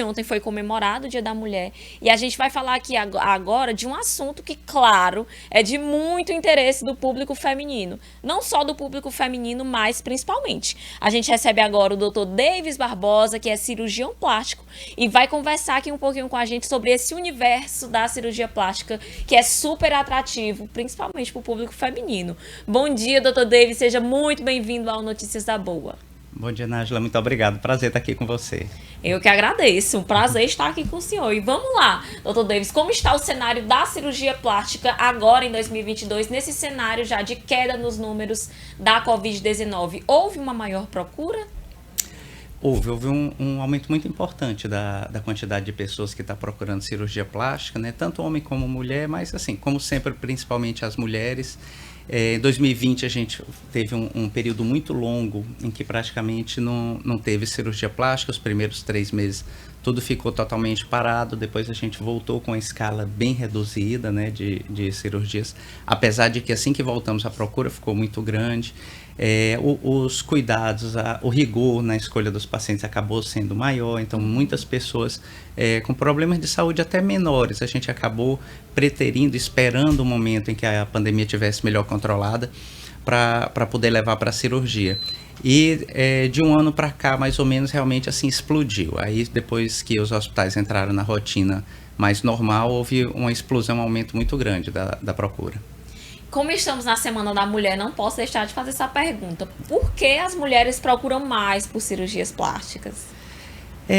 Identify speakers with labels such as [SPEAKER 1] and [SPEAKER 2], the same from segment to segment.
[SPEAKER 1] Ontem foi comemorado o Dia da Mulher e a gente vai falar aqui agora de um assunto que, claro, é de muito interesse do público feminino. Não só do público feminino, mas principalmente. A gente recebe agora o Dr. Davis Barbosa, que é cirurgião plástico, e vai conversar aqui um pouquinho com a gente sobre esse universo da cirurgia plástica, que é super atrativo, principalmente para o público feminino. Bom dia, Dr. Davis, seja muito bem-vindo ao Notícias da Boa.
[SPEAKER 2] Bom dia, Nájila. Muito obrigado. Prazer estar aqui com você.
[SPEAKER 1] Eu que agradeço. Um prazer estar aqui com o senhor. E vamos lá, doutor Davis, como está o cenário da cirurgia plástica agora em 2022, nesse cenário já de queda nos números da Covid-19? Houve uma maior procura?
[SPEAKER 2] Houve um aumento muito importante da quantidade de pessoas que está procurando cirurgia plástica, né? Tanto homem como mulher, mas assim, como sempre, principalmente as mulheres. Em 2020 a gente teve um período muito longo em que praticamente não teve cirurgia plástica. Os primeiros 3 meses tudo ficou totalmente parado, depois a gente voltou com a escala bem reduzida, né, de cirurgias, apesar de que assim que voltamos a procura ficou muito grande. Os cuidados, o rigor na escolha dos pacientes acabou sendo maior, então muitas pessoas com problemas de saúde até menores, a gente acabou preterindo, esperando o momento em que a pandemia estivesse melhor controlada para poder levar para a cirurgia. E de um ano para cá, mais ou menos, realmente assim explodiu. Aí depois que os hospitais entraram na rotina mais normal, houve uma explosão, um aumento muito grande da procura.
[SPEAKER 1] Como estamos na Semana da Mulher, não posso deixar de fazer essa pergunta. Por que as mulheres procuram mais por cirurgias plásticas?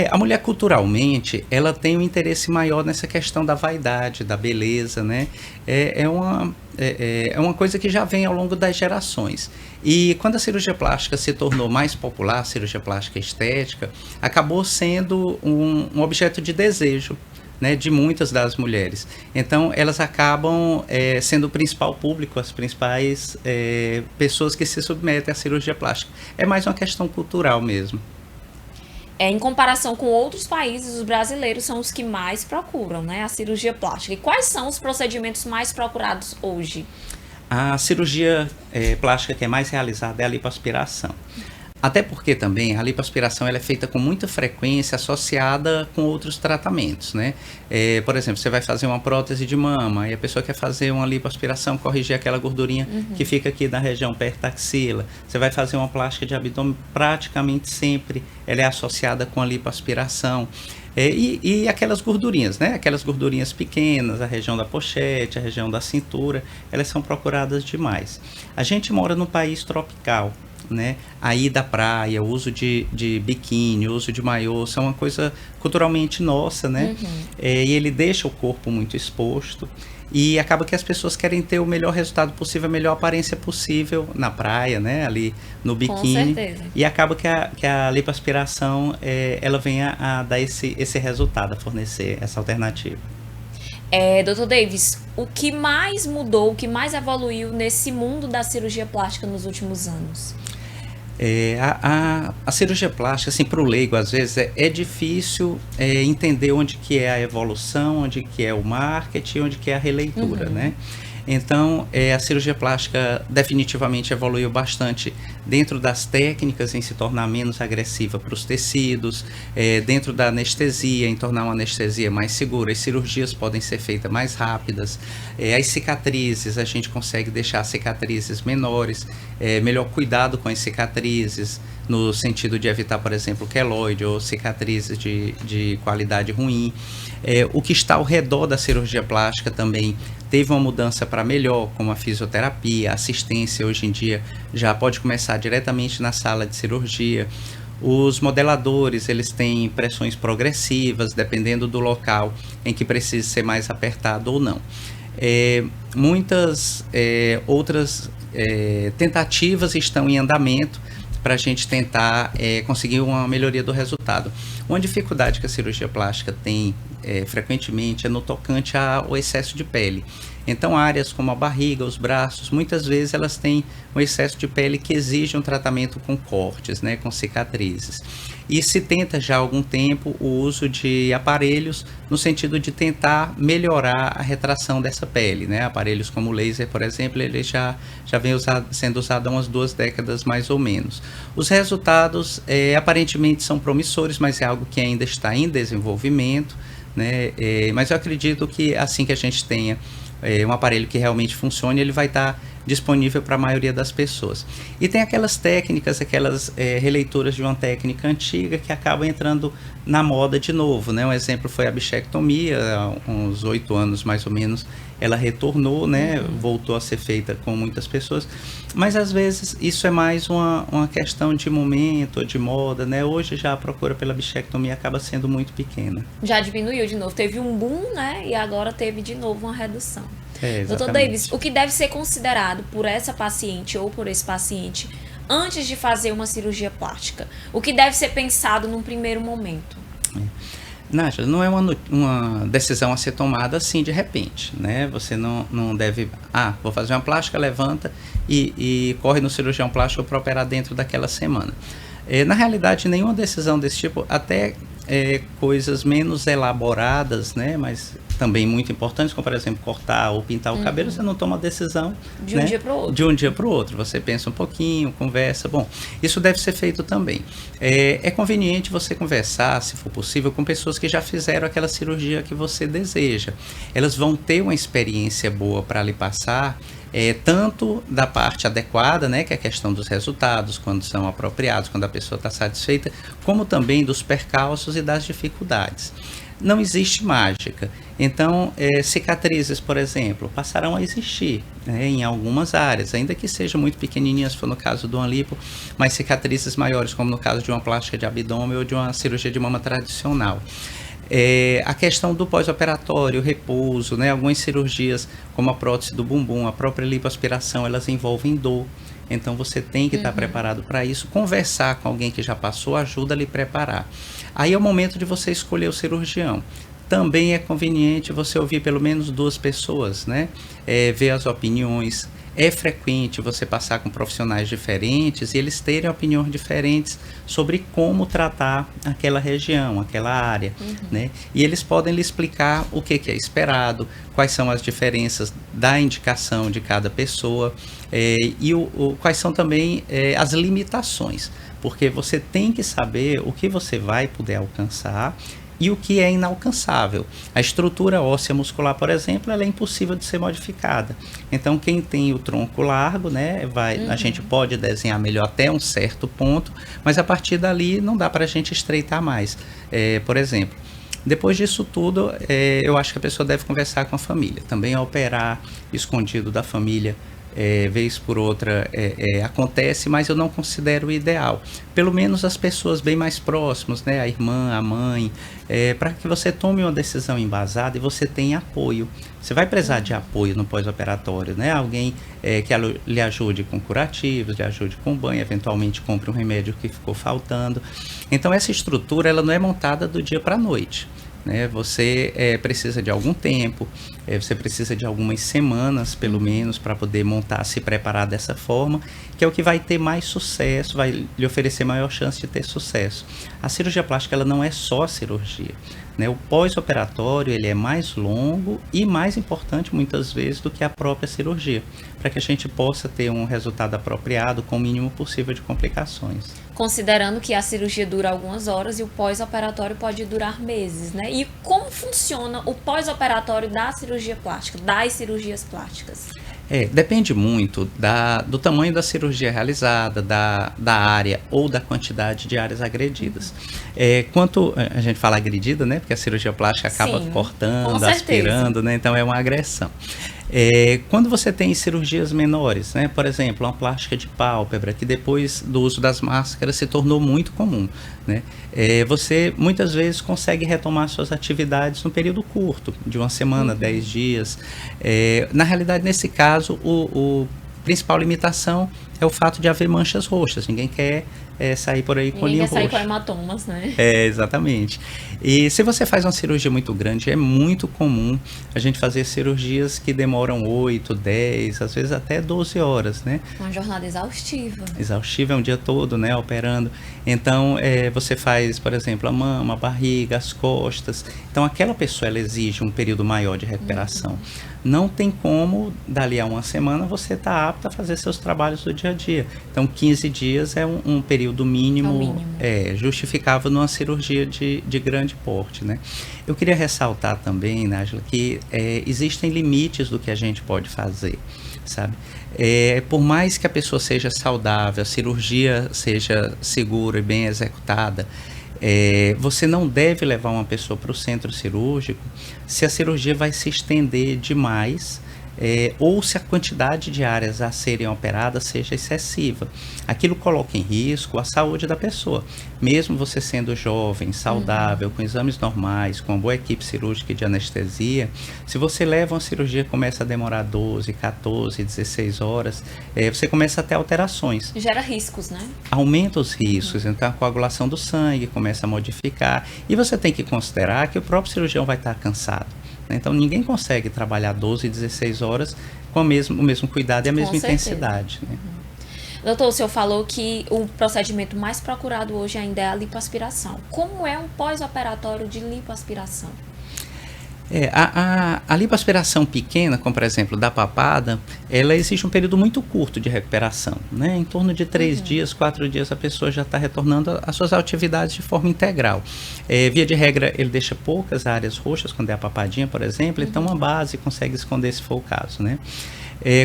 [SPEAKER 2] A mulher culturalmente, ela tem um interesse maior nessa questão da vaidade, da beleza, né? É uma coisa que já vem ao longo das gerações. E quando a cirurgia plástica se tornou mais popular, a cirurgia plástica estética, acabou sendo um objeto de desejo, né, de muitas das mulheres. Então, elas acabam sendo o principal público, as principais pessoas que se submetem à cirurgia plástica. É mais uma questão cultural mesmo.
[SPEAKER 1] Em comparação com outros países, os brasileiros são os que mais procuram, né, a cirurgia plástica. E quais são os procedimentos mais procurados hoje?
[SPEAKER 2] A cirurgia plástica que é mais realizada é a lipoaspiração. Até porque também a lipoaspiração ela é feita com muita frequência associada com outros tratamentos, né? Por exemplo, você vai fazer uma prótese de mama e a pessoa quer fazer uma lipoaspiração, corrigir aquela gordurinha que fica aqui na região perto da axila. Você vai fazer uma plástica de abdômen, praticamente sempre ela é associada com a lipoaspiração. E aquelas gordurinhas, né? Aquelas gordurinhas pequenas, a região da pochete, a região da cintura, elas são procuradas demais. A gente mora num país tropical, né? A ida à praia, o uso de biquíni, o uso de maiô, são uma coisa culturalmente nossa, né? E ele deixa o corpo muito exposto e acaba que as pessoas querem ter o melhor resultado possível, a melhor aparência possível na praia, né? Ali no biquíni.
[SPEAKER 1] Com certeza.
[SPEAKER 2] E acaba que a lipoaspiração ela vem a dar esse resultado, a fornecer essa alternativa.
[SPEAKER 1] Dr. Davis, o que mais mudou, o que mais evoluiu nesse mundo da cirurgia plástica nos últimos anos?
[SPEAKER 2] A cirurgia plástica, assim, para o leigo, às vezes, é difícil entender onde que é a evolução, onde que é o marketing, onde que é a releitura, né? Então, a cirurgia plástica definitivamente evoluiu bastante dentro das técnicas em se tornar menos agressiva para os tecidos, dentro da anestesia, em tornar uma anestesia mais segura. As cirurgias podem ser feitas mais rápidas. As cicatrizes, a gente consegue deixar as cicatrizes menores, melhor cuidado com as cicatrizes, no sentido de evitar, por exemplo, queloide ou cicatrizes de qualidade ruim. O que está ao redor da cirurgia plástica também teve uma mudança para melhor, como a fisioterapia, a assistência hoje em dia já pode começar diretamente na sala de cirurgia. Os modeladores, eles têm pressões progressivas, dependendo do local em que precisa ser mais apertado ou não. Muitas outras tentativas estão em andamento para a gente tentar conseguir uma melhoria do resultado. Uma dificuldade que a cirurgia plástica tem frequentemente é no tocante ao excesso de pele. Então, áreas como a barriga, os braços, muitas vezes elas têm um excesso de pele que exige um tratamento com cortes, né, com cicatrizes. E se tenta já há algum tempo o uso de aparelhos no sentido de tentar melhorar a retração dessa pele, né? Aparelhos como o laser, por exemplo, ele já vem sendo usado há umas 2 décadas mais ou menos. Os resultados aparentemente são promissores. promissores, mas é algo que ainda está em desenvolvimento, né? Mas eu acredito que assim que a gente tenha um aparelho que realmente funcione, ele vai estar disponível para a maioria das pessoas. E tem aquelas técnicas, aquelas releituras de uma técnica antiga que acabam entrando na moda de novo, né? Um exemplo foi a bichectomia, há uns 8 anos mais ou menos, ela retornou, né? Voltou a ser feita com muitas pessoas, mas às vezes isso é mais uma questão de momento, de moda, né? Hoje já a procura pela bichectomia acaba sendo muito pequena.
[SPEAKER 1] Já diminuiu de novo, teve um boom, né? E agora teve de novo uma redução. Doutor
[SPEAKER 2] Exatamente.
[SPEAKER 1] Davis, o que deve ser considerado por essa paciente ou por esse paciente antes de fazer uma cirurgia plástica? O que deve ser pensado num primeiro momento?
[SPEAKER 2] Nájila, não é uma decisão a ser tomada assim de repente, né? Você não deve, vou fazer uma plástica, levanta e corre no cirurgião plástico para operar dentro daquela semana. Na realidade, nenhuma decisão desse tipo, até coisas menos elaboradas, né? Mas também muito importantes, como por exemplo cortar ou pintar o cabelo, você não toma a decisão
[SPEAKER 1] de um dia para o outro.
[SPEAKER 2] De um dia para o outro. Você pensa um pouquinho, conversa. Bom, isso deve ser feito também. É conveniente você conversar, se for possível, com pessoas que já fizeram aquela cirurgia que você deseja. Elas vão ter uma experiência boa para lhe passar, tanto da parte adequada, né, que é a questão dos resultados, quando são apropriados, quando a pessoa está satisfeita, como também dos percalços e das dificuldades. Não existe mágica. Então, cicatrizes, por exemplo, passarão a existir, né, em algumas áreas, ainda que sejam muito pequenininhas, se for no caso de uma lipo, mas cicatrizes maiores, como no caso de uma plástica de abdômen ou de uma cirurgia de mama tradicional. A questão do pós-operatório, repouso, né, algumas cirurgias, como a prótese do bumbum, a própria lipoaspiração, elas envolvem dor. Então, você tem que estar preparado para isso. Conversar com alguém que já passou ajuda a lhe preparar. Aí é o momento de você escolher o cirurgião. Também é conveniente você ouvir pelo menos 2 pessoas, né? Ver as opiniões. É frequente você passar com profissionais diferentes e eles terem opiniões diferentes sobre como tratar aquela região, aquela área, né? E eles podem lhe explicar o que é esperado, quais são as diferenças da indicação de cada pessoa e quais são também as limitações, porque você tem que saber o que você vai poder alcançar e o que é inalcançável. A estrutura óssea muscular, por exemplo, ela é impossível de ser modificada. Então, quem tem o tronco largo, né, a gente pode desenhar melhor até um certo ponto, mas a partir dali não dá para a gente estreitar mais. Por exemplo, depois disso tudo, eu acho que a pessoa deve conversar com a família. Também operar escondido da família, vez por outra acontece, mas eu não considero o ideal. Pelo menos as pessoas bem mais próximas, né, a irmã, a mãe, para que você tome uma decisão embasada e você tenha apoio. Você vai precisar de apoio no pós-operatório, né? Alguém que lhe ajude com curativos, lhe ajude com banho, eventualmente compre um remédio que ficou faltando. Então essa estrutura ela não é montada do dia para a noite, né? Você precisa de algum tempo, você precisa de algumas semanas, pelo menos, para poder montar, se preparar dessa forma, que é o que vai ter mais sucesso, vai lhe oferecer maior chance de ter sucesso. A cirurgia plástica ela não é só cirurgia, né? O pós-operatório ele é mais longo e mais importante, muitas vezes, do que a própria cirurgia, para que a gente possa ter um resultado apropriado com o mínimo possível de complicações.
[SPEAKER 1] Considerando que a cirurgia dura algumas horas e o pós-operatório pode durar meses, né? E como funciona o pós-operatório da cirurgia plástica, das cirurgias plásticas?
[SPEAKER 2] Depende muito do tamanho da cirurgia realizada, da área ou da quantidade de áreas agredidas. Quanto a gente fala agredida, né? Porque a cirurgia plástica acaba cortando, aspirando, né? Então é uma agressão. Quando você tem cirurgias menores, né? Por exemplo, uma plástica de pálpebra, que depois do uso das máscaras se tornou muito comum, né? Você muitas vezes consegue retomar suas atividades num período curto, de uma semana, 10 dias. Na realidade, nesse caso, a principal limitação é o fato de haver manchas roxas. Ninguém quer sair por aí com olhinho roxo.
[SPEAKER 1] Ninguém quer sair com hematomas, né?
[SPEAKER 2] Exatamente. E se você faz uma cirurgia muito grande, é muito comum a gente fazer cirurgias que demoram 8, 10, às vezes até 12 horas, né?
[SPEAKER 1] Uma jornada exaustiva.
[SPEAKER 2] Exaustiva, é um dia todo, né, operando. Então, você faz, por exemplo, a mama, a barriga, as costas. Então, aquela pessoa, ela exige um período maior de recuperação. Não tem como, dali a uma semana, você estar apto a fazer seus trabalhos do dia a dia. Então, 15 dias é um período período mínimo, justificava numa cirurgia de grande porte, né? Eu queria ressaltar também, Nájila, que existem limites do que a gente pode fazer, sabe? Por mais que a pessoa seja saudável, a cirurgia seja segura e bem executada, você não deve levar uma pessoa para o centro cirúrgico se a cirurgia vai se estender demais, ou se a quantidade de áreas a serem operadas seja excessiva. Aquilo coloca em risco a saúde da pessoa. Mesmo você sendo jovem, saudável, com exames normais, com uma boa equipe cirúrgica e de anestesia, se você leva uma cirurgia que começa a demorar 12, 14, 16 horas, você começa a ter alterações.
[SPEAKER 1] Gera riscos, né?
[SPEAKER 2] Aumenta os riscos, então a coagulação do sangue começa a modificar. E você tem que considerar que o próprio cirurgião vai estar cansado. Então, ninguém consegue trabalhar 12, 16 horas com o mesmo cuidado e a mesma intensidade. Né?
[SPEAKER 1] Doutor, o senhor falou que o procedimento mais procurado hoje ainda é a lipoaspiração. Como é um pós-operatório de lipoaspiração?
[SPEAKER 2] A lipoaspiração pequena, como por exemplo da papada, ela exige um período muito curto de recuperação, né? Em torno de 3 dias, 4 dias a pessoa já está retornando às suas atividades de forma integral. Via de regra, ele deixa poucas áreas roxas, quando é a papadinha, por exemplo, então uma base consegue esconder se for o caso, né?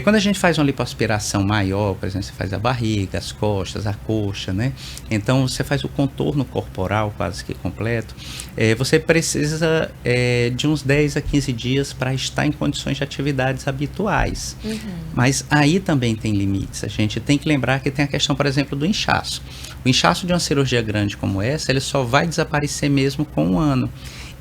[SPEAKER 2] Quando a gente faz uma lipoaspiração maior, por exemplo, você faz a barriga, as costas, a coxa, né? Então, você faz o contorno corporal quase que completo. Você precisa de uns 10 a 15 dias para estar em condições de atividades habituais. Mas aí também tem limites. A gente tem que lembrar que tem a questão, por exemplo, do inchaço. O inchaço de uma cirurgia grande como essa, ele só vai desaparecer mesmo com 1 ano.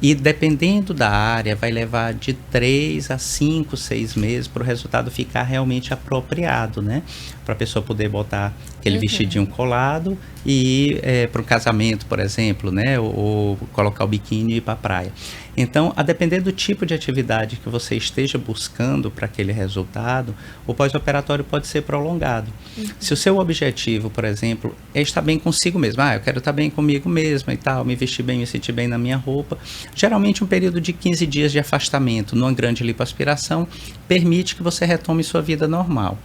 [SPEAKER 2] E dependendo da área, vai levar de 3 a 5, 6 meses para o resultado ficar realmente apropriado, né? Para a pessoa poder botar aquele vestidinho colado e ir para o casamento, por exemplo, né? Ou colocar o biquíni e ir para a praia. Então, a depender do tipo de atividade que você esteja buscando para aquele resultado, o pós-operatório pode ser prolongado. Se o seu objetivo, por exemplo, é estar bem consigo mesmo, eu quero estar bem comigo mesma e tal, me vestir bem, me sentir bem na minha roupa, geralmente um período de 15 dias de afastamento numa grande lipoaspiração permite que você retome sua vida normal.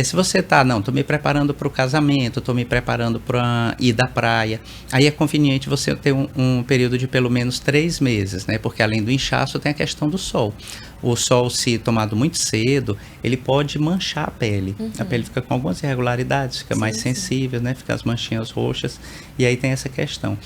[SPEAKER 2] Se você estou me preparando para o casamento, estou me preparando para ir da praia, aí é conveniente você ter um período de pelo menos 3 meses, né? Porque além do inchaço tem a questão do sol. O sol, se tomado muito cedo, ele pode manchar a pele. A pele fica com algumas irregularidades, fica mais sensível, né? Fica as manchinhas roxas, e aí tem essa questão.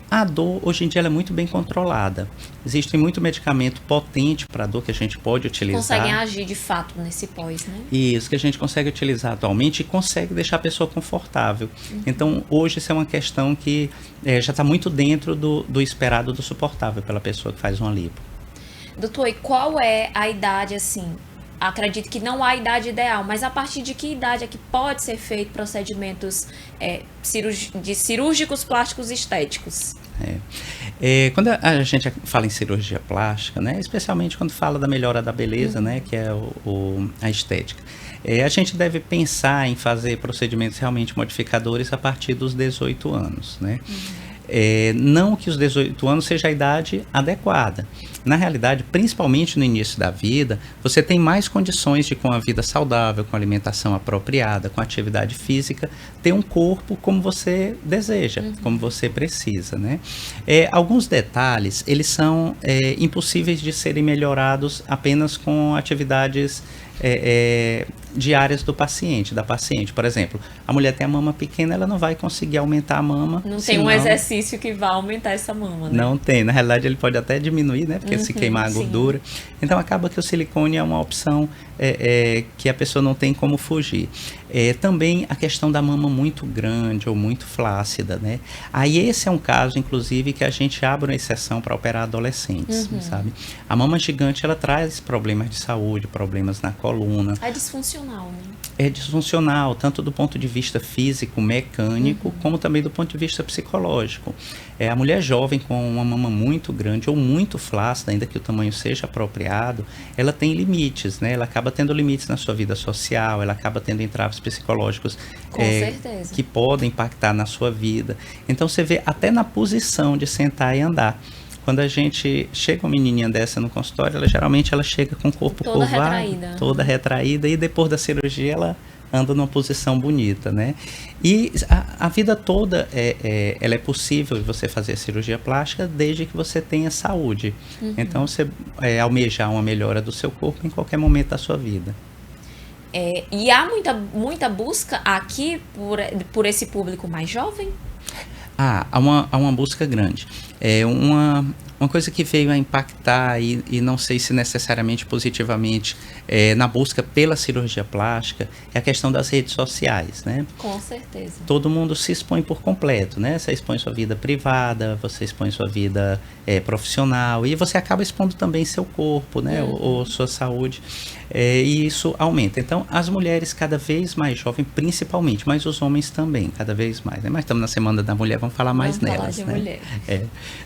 [SPEAKER 2] A dor, hoje em dia, ela é muito bem controlada. Existe muito medicamento potente para dor que a gente pode utilizar.
[SPEAKER 1] Conseguem agir, de fato, nesse pós, né?
[SPEAKER 2] Isso, que a gente consegue utilizar atualmente e consegue deixar a pessoa confortável. Então, hoje, isso é uma questão que já está muito dentro do esperado, do suportável pela pessoa que faz uma lipo.
[SPEAKER 1] Doutor, e qual é a idade, assim? Acredito que não há idade ideal, mas a partir de que idade é que pode ser feito procedimentos cirúrgicos plásticos estéticos?
[SPEAKER 2] Quando a gente fala em cirurgia plástica, né, especialmente quando fala da melhora da beleza, né, que é a estética, a gente deve pensar em fazer procedimentos realmente modificadores a partir dos 18 anos, né? Não que os 18 anos seja a idade adequada. Na realidade, principalmente no início da vida, você tem mais condições de, com a vida saudável, com alimentação apropriada, com atividade física, ter um corpo como você deseja, como você precisa, né? Alguns detalhes, eles são impossíveis de serem melhorados apenas com atividades diárias da paciente. Por exemplo, a mulher tem a mama pequena, ela não vai conseguir aumentar a mama.
[SPEAKER 1] Não tem um exercício que vá aumentar essa mama, né?
[SPEAKER 2] Não tem. Na realidade, ele pode até diminuir, né? Porque se queimar a gordura. Então, acaba que o silicone é uma opção que a pessoa não tem como fugir. Também a questão da mama muito grande ou muito flácida, né? Aí esse é um caso, inclusive, que a gente abre uma exceção para operar adolescentes, sabe? A mama gigante, ela traz problemas de saúde, problemas na coluna.
[SPEAKER 1] É disfuncional, né?
[SPEAKER 2] É disfuncional, tanto do ponto de vista físico, mecânico, como também do ponto de vista psicológico. A mulher jovem com uma mama muito grande ou muito flácida, ainda que o tamanho seja apropriado, ela tem limites, né? Ela acaba tendo limites na sua vida social, ela acaba tendo entraves psicológicos que podem impactar na sua vida. Então, você vê até na posição de sentar e andar. Quando a gente chega uma menininha dessa no consultório, ela geralmente chega com o corpo curvado, toda retraída, e depois da cirurgia ela anda numa posição bonita, né? E a vida toda ela é possível você fazer a cirurgia plástica desde que você tenha saúde. Então, você almejar uma melhora do seu corpo em qualquer momento da sua vida.
[SPEAKER 1] E há muita busca aqui por esse público mais jovem?
[SPEAKER 2] Há uma busca grande. Uma coisa que veio a impactar, e não sei se necessariamente positivamente, na busca pela cirurgia plástica, é a questão das redes sociais, né?
[SPEAKER 1] Com certeza.
[SPEAKER 2] Todo mundo se expõe por completo, né? Você expõe sua vida privada, você expõe sua vida profissional, e você acaba expondo também seu corpo, né? Ou sua saúde, e isso aumenta. Então, as mulheres cada vez mais jovens, principalmente, mas os homens também, cada vez mais, né? Mas estamos na Semana da Mulher, vamos falar mais nelas,
[SPEAKER 1] falar de mulher.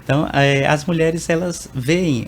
[SPEAKER 2] Então, as mulheres, elas veem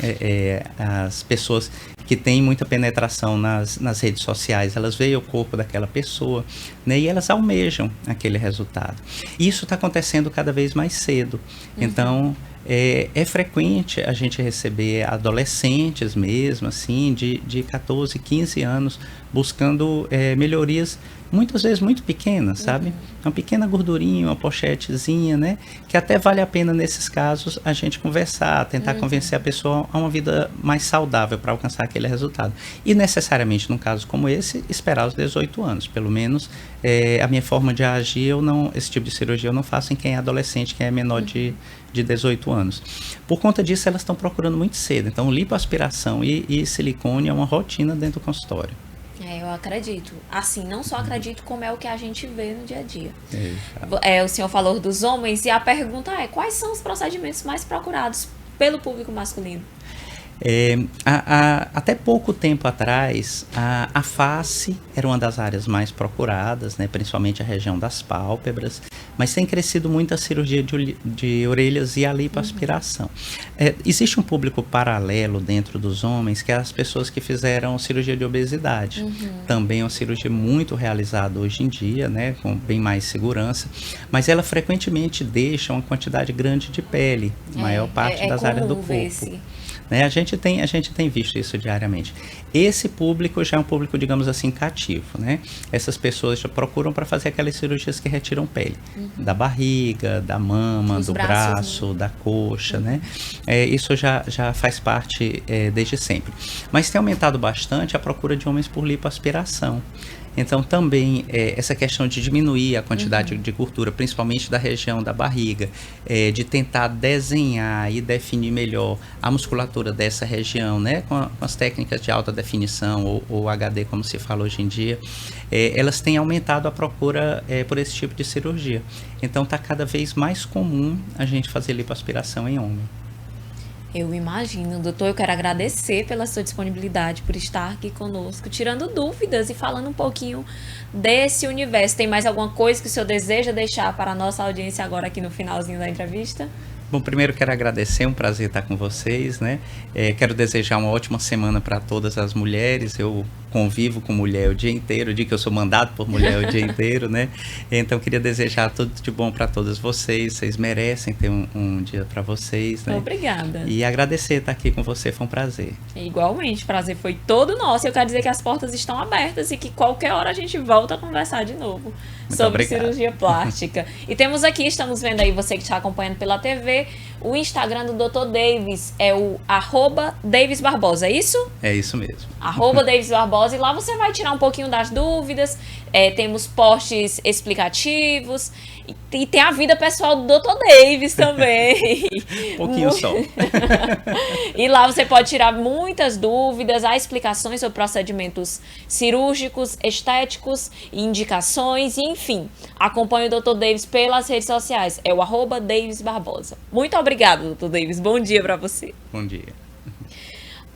[SPEAKER 2] as pessoas que têm muita penetração nas redes sociais, elas veem o corpo daquela pessoa, né, e elas almejam aquele resultado. Isso está acontecendo cada vez mais cedo. Então, é frequente a gente receber adolescentes mesmo, assim, de 14, 15 anos, buscando melhorias, muitas vezes muito pequenas, sabe? Uma pequena gordurinha, uma pochetezinha, né? Que até vale a pena, nesses casos, a gente conversar, tentar convencer a pessoa a uma vida mais saudável para alcançar aquele resultado. E necessariamente, num caso como esse, esperar os 18 anos. Pelo menos, a minha forma de agir, esse tipo de cirurgia eu não faço em quem é adolescente, quem é menor de 18 anos. Por conta disso, elas estão procurando muito cedo. Então, lipoaspiração e silicone é uma rotina dentro do consultório.
[SPEAKER 1] Eu acredito. Assim, não só acredito, como é o que a gente vê no dia a dia. O senhor falou dos homens, e a pergunta é: quais são os procedimentos mais procurados pelo público masculino? Até pouco tempo atrás, a face era uma das áreas mais procuradas, né, principalmente a região das pálpebras, mas tem crescido muito a cirurgia de orelhas e a lipoaspiração. Existe um público paralelo dentro dos homens, que é as pessoas que fizeram cirurgia de obesidade. Também é uma cirurgia muito realizada hoje em dia, né, com bem mais segurança, mas ela frequentemente deixa uma quantidade grande de pele, maior parte das áreas do corpo. Né? A gente tem visto isso diariamente. Esse público já é um público, digamos assim, cativo, né? Essas pessoas já procuram para fazer aquelas cirurgias que retiram pele, da barriga, da mama, do braço, da coxa, né? Isso já faz parte desde sempre. Mas tem aumentado bastante a procura de homens por lipoaspiração. Então, também, essa questão de diminuir a quantidade de gordura, principalmente da região da barriga, de tentar desenhar e definir melhor a musculatura dessa região, né, com as técnicas de alta definição, ou HD, como se fala hoje em dia, elas têm aumentado a procura por esse tipo de cirurgia. Então, está cada vez mais comum a gente fazer lipoaspiração em homem. Eu imagino, doutor. Eu quero agradecer pela sua disponibilidade, por estar aqui conosco, tirando dúvidas e falando um pouquinho desse universo. Tem mais alguma coisa que o senhor deseja deixar para a nossa audiência agora aqui no finalzinho da entrevista?
[SPEAKER 2] Bom, primeiro quero agradecer, um prazer estar com vocês, né? Quero desejar uma ótima semana para todas as mulheres. Eu convivo com mulher o dia inteiro, eu digo que eu sou mandado por mulher o dia inteiro, né? Então, queria desejar tudo de bom para todas vocês merecem ter um dia para vocês, né?
[SPEAKER 1] Obrigada.
[SPEAKER 2] E agradecer estar aqui com você, foi um prazer.
[SPEAKER 1] Igualmente, o prazer foi todo nosso. Eu quero dizer que as portas estão abertas e que qualquer hora a gente volta a conversar de novo sobre cirurgia plástica. E temos aqui, estamos vendo aí, você que está acompanhando pela TV, o Instagram do Dr. Davis é o @DavisBarbosa, é isso?
[SPEAKER 2] É isso mesmo.
[SPEAKER 1] @DavisBarbosa, e lá você vai tirar um pouquinho das dúvidas, temos posts explicativos, e tem a vida pessoal do Dr. Davis também.
[SPEAKER 2] Um pouquinho só.
[SPEAKER 1] E lá você pode tirar muitas dúvidas, há explicações sobre procedimentos cirúrgicos, estéticos, indicações, e enfim. Acompanhe o Dr. Davis pelas redes sociais, é o @DavisBarbosa. Muito obrigada, Dr. Davis. Bom dia para você.
[SPEAKER 2] Bom dia.